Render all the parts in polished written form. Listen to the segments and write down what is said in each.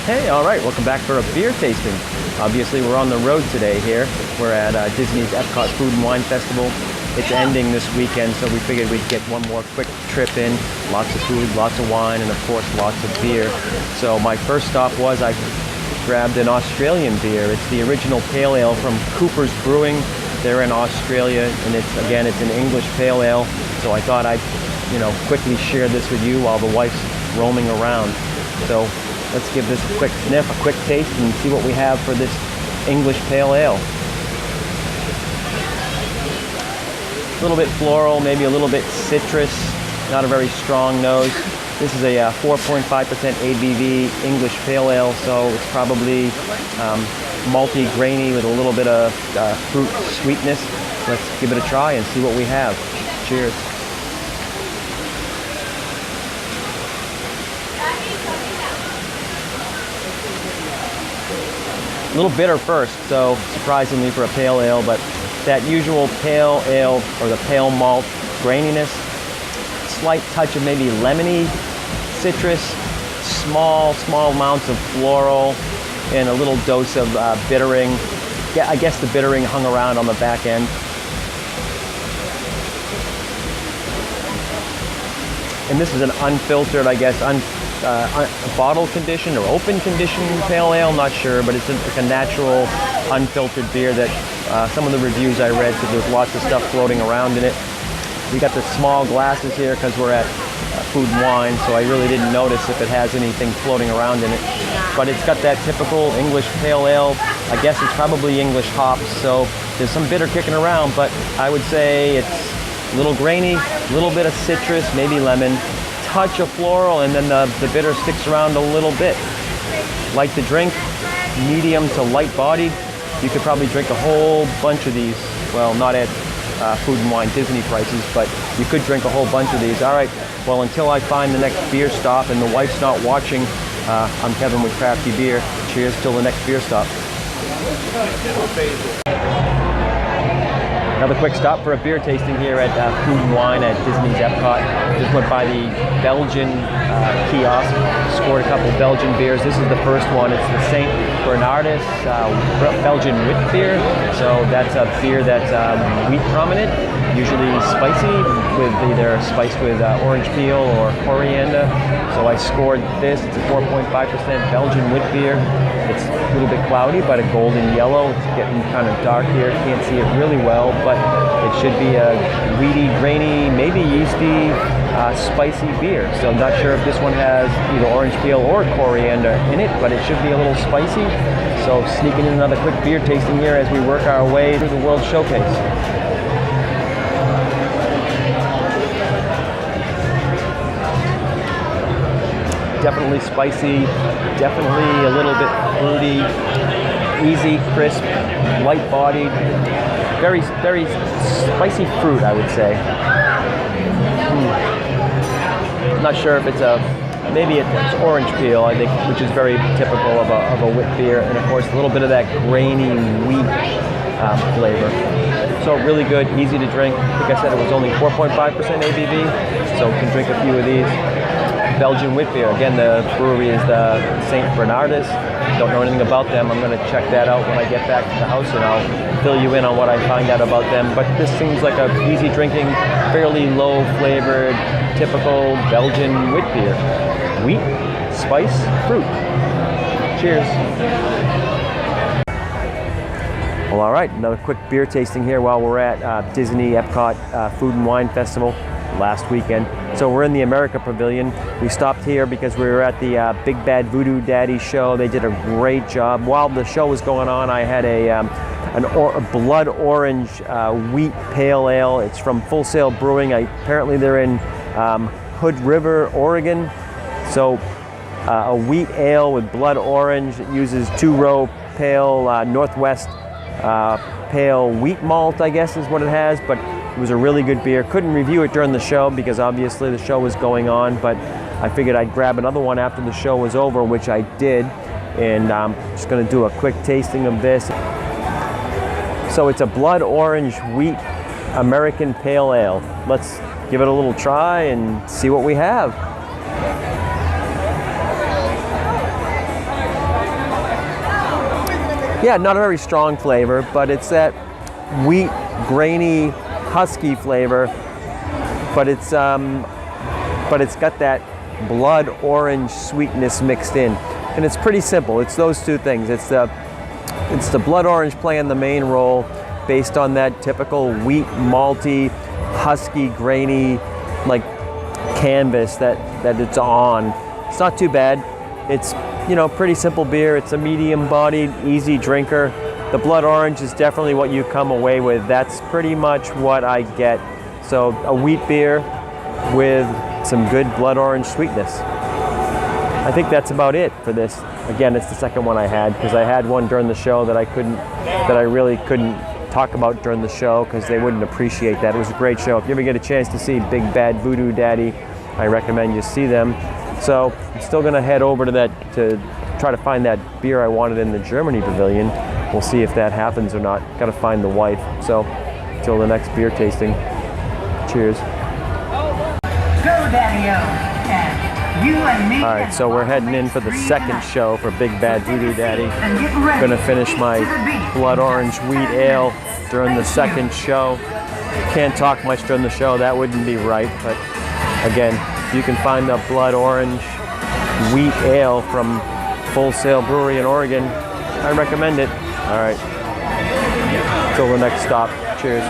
Hey, all right, welcome back for a beer tasting. Obviously, we're on the road today here. We're at Disney's EPCOT Food and Wine Festival. It's ending this weekend, so we figured we'd get one more quick trip in. Lots of food, lots of wine, and of course, lots of beer. So my first stop was I grabbed an Australian beer. It's the original pale ale from Cooper's Brewing. They're in Australia, and it's an English pale ale. So I thought I'd, quickly share this with you while the wife's roaming around. So let's give this a quick sniff, a quick taste, and see what we have for this English pale ale. A little bit floral, maybe a little bit citrus, not a very strong nose. This is a 4.5% ABV English pale ale, so it's probably malty, grainy with a little bit of fruit sweetness. Let's give it a try and see what we have. Cheers. A little bitter first, so surprisingly for a pale ale, but that usual pale ale or the pale malt graininess, slight touch of maybe lemony citrus, small amounts of floral, and a little dose of bittering. Yeah, I guess the bittering hung around on the back end. And this is an unfiltered, I guess, bottle conditioned or open conditioned pale ale, not sure, but it's a natural unfiltered beer that some of the reviews I read said there's lots of stuff floating around in it. We got the small glasses here because we're at Food and Wine, so I really didn't notice if it has anything floating around in it. But it's got that typical English pale ale. I guess it's probably English hops, so there's some bitter kicking around, but I would say it's a little grainy, a little bit of citrus, maybe lemon, touch of floral, and then the bitter sticks around a little bit. Like to drink, medium to light bodied. You could probably drink a whole bunch of these. Well, not at Food and Wine Disney prices, but you could drink a whole bunch of these. All right, well, until I find the next beer stop and the wife's not watching, I'm Kevin with CrafTeeBeer. Cheers till the next beer stop. Another quick stop for a beer tasting here at Food and Wine at Disney's EPCOT. Just went by the Belgian kiosk, scored a couple Belgian beers. This is the first one. It's the St. Bernardus Belgian Witbier. So that's a beer that's wheat prominent, usually spicy, with either spiced with orange peel or coriander. So I scored this. It's a 4.5% Belgian Witbier. It's a little bit cloudy, but a golden yellow. It's getting kind of dark here. Can't see it really well, but it should be a weedy, grainy, maybe yeasty, spicy beer. So I'm not sure if this one has either orange peel or coriander in it, but it should be a little spicy. So sneaking in another quick beer tasting here as we work our way through the World Showcase. Definitely spicy, definitely a little bit fruity, easy, crisp, light-bodied, very spicy fruit, I would say. I'm not sure if it's maybe it's orange peel, I think, which is very typical of a wit beer, and of course a little bit of that grainy wheat flavor. So really good, easy to drink. Like I said, it was only 4.5% ABV, so you can drink a few of these. Belgian Witbier. Again, the brewery is the St. Bernardus. Don't know anything about them. I'm going to check that out when I get back to the house, and I'll fill you in on what I find out about them. But this seems like a easy drinking, fairly low flavored, typical Belgian Witbier. Wheat, spice, fruit. Cheers. Well, all right, another quick beer tasting here while we're at Disney EPCOT Food and Wine Festival last weekend. So we're in the America Pavilion. We stopped here because we were at the Big Bad Voodoo Daddy show. They did a great job. While the show was going on, I had a blood orange wheat pale ale. It's from Full Sail Brewing. Apparently they're in Hood River, Oregon. So a wheat ale with blood orange. It uses two-row pale Northwest pale wheat malt, I guess is what it has, but it was a really good beer. Couldn't review it during the show because obviously the show was going on, but I figured I'd grab another one after the show was over, which I did, and I'm just going to do a quick tasting of this. So it's a blood orange wheat American pale ale. Let's give it a little try and see what we have. Yeah, not a very strong flavor, but it's that wheat, grainy, husky flavor. But it's got that blood orange sweetness mixed in, and it's pretty simple. It's those two things. It's the blood orange playing the main role, based on that typical wheat, malty, husky, grainy, like canvas that it's on. It's not too bad. It's, you know, pretty simple beer. It's a medium-bodied, easy drinker. The blood orange is definitely what you come away with. That's pretty much what I get. So a wheat beer with some good blood orange sweetness. I think that's about it for this. Again, it's the second one I had, because I had one during the show that I really couldn't talk about during the show because they wouldn't appreciate that. It was a great show. If you ever get a chance to see Big Bad Voodoo Daddy, I recommend you see them. So I'm still gonna head over to that to try to find that beer I wanted in the Germany pavilion. We'll see if that happens or not. Gotta find the wife. So until the next beer tasting, cheers. All right, so we're heading in for the second show for Big Bad Voodoo Daddy. Gonna finish my blood orange wheat ale during the second show. Can't talk much during the show, that wouldn't be right, but again, if you can find the blood orange wheat ale from Full Sail Brewery in Oregon, I recommend it. All right, till the next stop, cheers.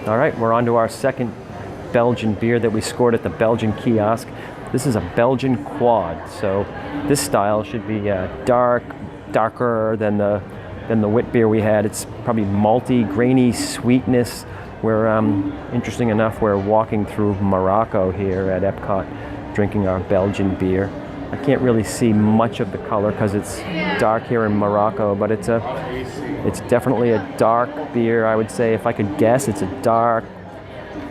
All right, we're on to our second Belgian beer that we scored at the Belgian kiosk. This is a Belgian quad, so this style should be darker than the Witbier we had. It's probably malty, grainy sweetness. We're interesting enough, we're walking through Morocco here at EPCOT, drinking our Belgian beer. I can't really see much of the color because it's dark here in Morocco, but it's definitely a dark beer. I would say, if I could guess, it's a dark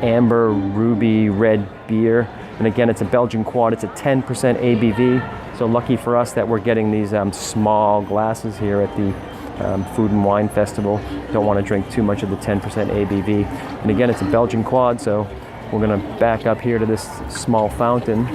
amber ruby red beer. And again, it's a Belgian quad. It's a 10% ABV. So lucky for us that we're getting these small glasses here at the Food and Wine Festival. Don't want to drink too much of the 10% ABV. And again, it's a Belgian quad, so we're going to back up here to this small fountain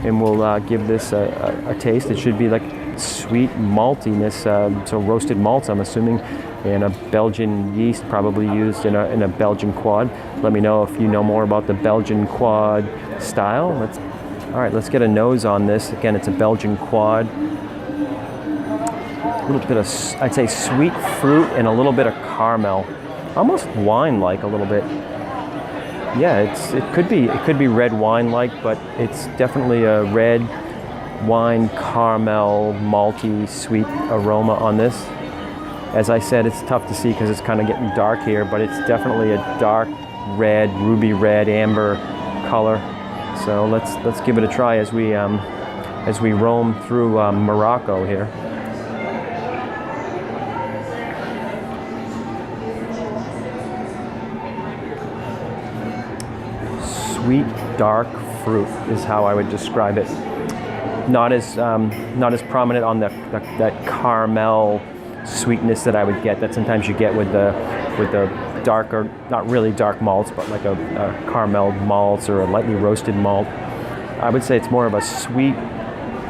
and we'll give this a taste. It should be like sweet maltiness, so roasted malts, I'm assuming, and a Belgian yeast probably used in a Belgian quad. Let me know if you know more about the Belgian quad style. All right, let's get a nose on this. Again, it's a Belgian quad. A little bit of, I'd say, sweet fruit and a little bit of caramel, almost wine-like a little bit. Yeah, it could be red wine-like, but it's definitely a red wine, caramel, malty, sweet aroma on this. As I said, it's tough to see because it's kind of getting dark here, but it's definitely a dark red, ruby red, amber color. So let's give it a try as we roam through Morocco here. sweet, dark fruit is how I would describe it. Not as prominent on that caramel sweetness that I would get, that sometimes you get with the darker, not really dark malts, but like a caramel malts or a lightly roasted malt. I would say it's more of a sweet,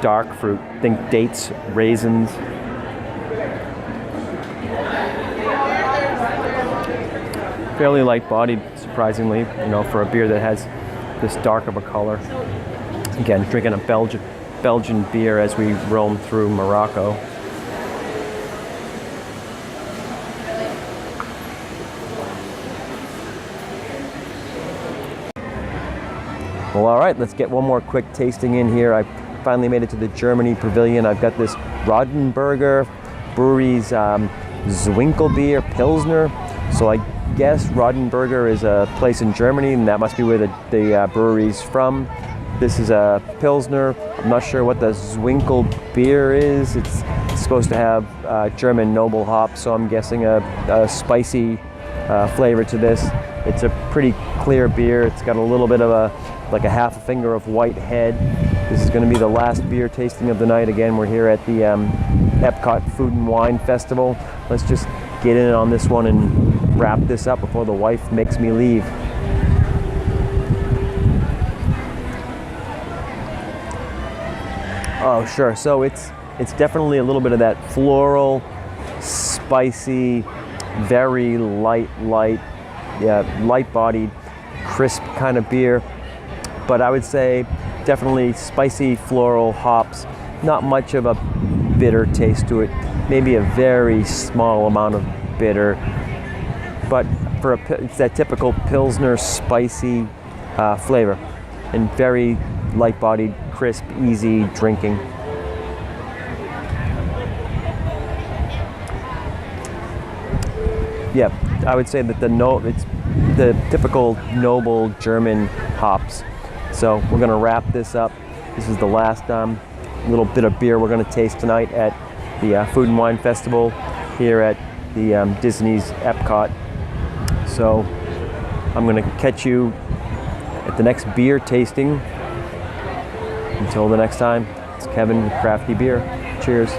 dark fruit. Think dates, raisins. Fairly light-bodied, surprisingly, for a beer that has this dark of a color. Again, drinking a Belgian beer as we roam through Morocco. Well, all right, let's get one more quick tasting in here. I finally made it to the Germany pavilion. I've got this Riedenburger Brewery's Zwinkelbier Pilsner. So I guess Riedenburger is a place in Germany, and that must be where the brewery's from. This is a Pilsner. I'm not sure what the Zwinkelbier is. It's supposed to have German noble hops, so I'm guessing a spicy flavor to this. It's a pretty clear beer. It's got a little bit of a half a finger of white head. This is going to be the last beer tasting of the night. Again, we're here at the EPCOT Food and Wine Festival. Let's just get in on this one and wrap this up before the wife makes me leave. Oh, sure. So it's definitely a little bit of that floral, spicy, very light-bodied, crisp kind of beer. But I would say definitely spicy floral hops, not much of a bitter taste to it, maybe a very small amount of bitter. But it's that typical Pilsner spicy flavor, and very light-bodied, crisp, easy drinking. Yeah, I would say that it's the typical noble German hops. So we're going to wrap this up. This is the last little bit of beer we're going to taste tonight at the Food and Wine Festival here at the Disney's Epcot. So I'm going to catch you at the next beer tasting. Until the next time, it's Kevin with CrafTeeBeer. Cheers.